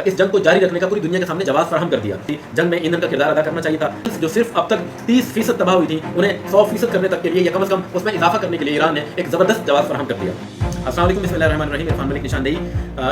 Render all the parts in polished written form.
اس जंग को जारी रखने का पूरी दुनिया के सामने जवाब फराहम कर दिया। जंग में ईंधन का किरदार अदा करना चाहिए था। जो सिर्फ अब तक 30% तबाह हुई थी, उन्हें 100% करने तक के लिए या कम से कम उसमें इजाफा करने के लिए ईरान ने एक ज़बरदस्त जवाब फराहम कर दिया। अस्सलाम वालेकुम, बिस्मिल्लाहिर्रहमानिर्रहीम। इरफान मलिक निशानदेही।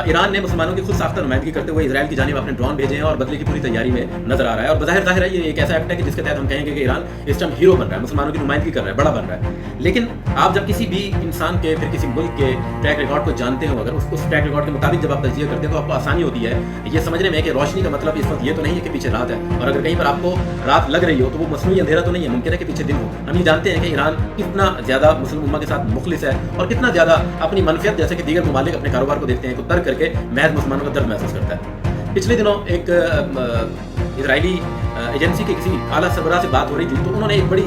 ईरान ने मुसलमानों की खुद साख्ता नुमाइंदगी करते हुए इजराइल की जानिब अपने ड्रोन भेजे हैं और बदले की पूरी तैयारी में नजर आ रहा है। और बज़ाहिर ज़ाहिर है ये एक ऐसा एक्ट है कि जिसके तहत हम कहेंगे कि ईरान इस टाइम हीरो बन रहा है, मुसलमानों की नुमाइंदगी कर रहा है, बड़ा बन रहा है। लेकिन आप जब किसी भी इंसान के, फिर किसी मुल्क के ट्रैक रिकॉर्ड को जानते हो, अगर उस ट्रैक रिकॉर्ड के मुताबिक जब आप तजिया करते हो तो आपको आसानी होती है ये समझने में कि रोशनी का मतलब इस वक्त ये तो नहीं है कि पीछे रात है, और अगर कहीं पर आपको रात लग रही हो तो वो मसनूई अंधेरा तो नहीं है, मुमकिन है कि पीछे दिन हो। हम ये जानते हैं कि ईरान कितना ज़्यादा मुस्लिम उम्मा के साथ मुखलिस है और कितना ज़्यादा अपनी मनफियत जैसे कि दीगर ममालिक अपने कारोबार को देखते हैं को तर्क करके महज मुसलमानों का दर्द महसूस करता है। पिछले दिनों एक इजरायली एजेंसी के किसी आला सरबराह से बात हो रही थी, तो उन्होंने एक बड़ी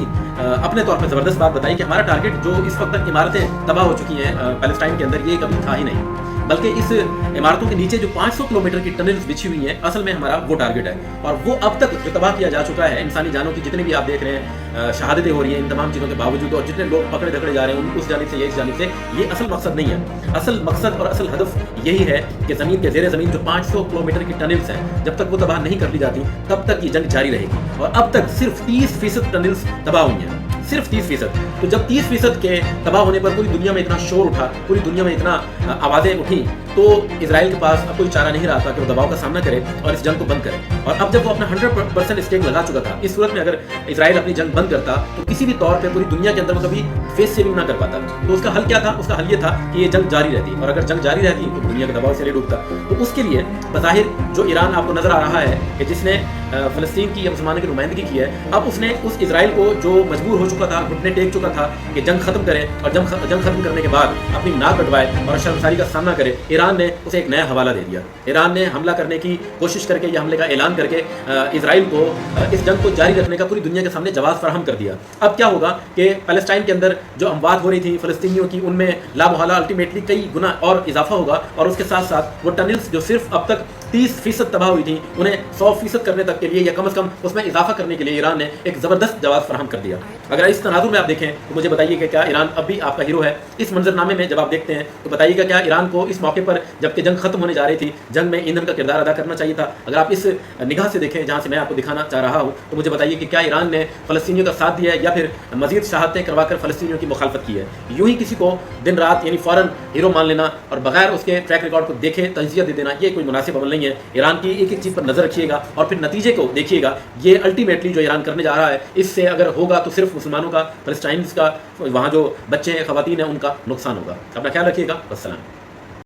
अपने तौर पर ज़बरदस्त बात बताई कि हमारा टारगेट जो इस वक्त तक इमारतें तबाह हो चुकी हैं पैलेस्टाइन के अंदर, ये कभी था ही नहीं, बल्कि इस इमारतों के नीचे जो 500 किलोमीटर की टनल्स बिछी हुई हैं, असल में हमारा वो टारगेट है। और वो अब तक जो तबाह किया जा चुका है, इंसानी जानों की जितनी भी आप देख रहे हैं शहादतें हो रही हैं इन तमाम चीज़ों के बावजूद, और जितने लोग पकड़े धकड़े जा रहे हैं उस जानिब से ये इस जानिब से, ये असल मकसद नहीं है। असल मकसद और असल हदफ यही है कि ज़मीन के ज़ेरे ज़मीन जो 500 किलोमीटर की टनल्स हैं, जब तक वो तबाह नहीं कर ली जाती तब तक ये जंग जारी रहेगी। और अब तक सिर्फ 30% टनल्स तबाह हुई हैं, सिर्फ 30%। तो जब 30% के तबाह होने पर पूरी दुनिया में इतना शोर उठा, पूरी दुनिया में इतना आवाज़ें उठी, तो इजराइल के पास अब कोई चारा नहीं रहा था कि वो दबाव का सामना करे और इस जंग को बंद करे। और अब जब वो अपना 100% स्टेक लगा चुका था, इस सूरत में अगर इजराइल अपनी जंग बंद करता तो किसी भी तौर पे पूरी दुनिया के अंदर वो कभी फेस सेविंग ना कर पाता। तो उसका हल क्या था? उसका हल ये था कि ये जंग जारी रहती, और अगर जंग जारी रहती तो दुनिया के दबाव से नहीं डूबता। तो उसके लिए बज़ाहिर जो ईरान आपको नजर आ रहा है कि जिसने फ़लस्तीन की या मुसलमानों की नुमाइंदगी की है, अब उसने उस इजराइल को जो मजबूर हो चुका था, घुटने टेक चुका था कि जंग खत्म करे, और जंग खत्म करने के बाद अपनी नाक कटवाए और शर्मसारी का सामना करे, ईरान ने उसे एक नया हवाला दे दिया। ईरान ने हमला करने की कोशिश करके या हमले का ऐलान करके इजराइल को इस जंग को जारी रखने का पूरी दुनिया के सामने जवाब फराहम कर दिया। अब क्या होगा कि पैलेस्टाइन के अंदर जो अमवात हो रही थी फ़लस्तीनियों की, उनमें लामहला अल्टीमेटली कई गुना और इजाफा होगा, और उसके साथ साथ वो टनल्स जो सिर्फ अब तक 30% तबाह हुई थी, उन्हें 100% करने तक के लिए या कम से कम उसमें इजाफा करने के लिए ईरान ने एक ज़बरदस्त जवाब फराहम कर दिया। अगर इस तनाजुर में आप देखें तो मुझे बताइए कि क्या ईरान अब भी आपका हीरो है? इस मंजरनामे में जब आप देखते हैं तो बताइएगा क्या ईरान को इस मौके पर, जबकि जंग खत्म होने जा रही थी, जंग में ईंधन का किरदार अदा करना चाहिए था? अगर आप इस निगाह से देखें जहाँ से मैं आपको दिखाना चाह रहा हूँ, तो मुझे बताइए कि क्या ईरान ने फ़लस्तीनियों का साथ दिया है या फिर मज़ीद शहादतें करवाकर फ़लस्तीनियों की मुखालफत की है? यूँ ही किसी को दिन रात यानी फ़ौरन हीरो मान लेना और बगैर उसके ट्रैक रिकॉर्ड को देखे तज़किया दे देना, ये कोई मुनासिब अमल नहीं है। ईरान की एक एक चीज़ पर नज़र रखिएगा और फिर नतीजे को देखिएगा। ये अल्टीमेटली जो ईरान करने जा रहा है, इससे अगर होगा तो सिर्फ मुसलमानों का, फ़लस्तीनियों का, वहाँ जो बच्चे हैं, ख़वातीन हैं, उनका नुकसान होगा। अपना ख्याल रखिएगा। वस्सलाम।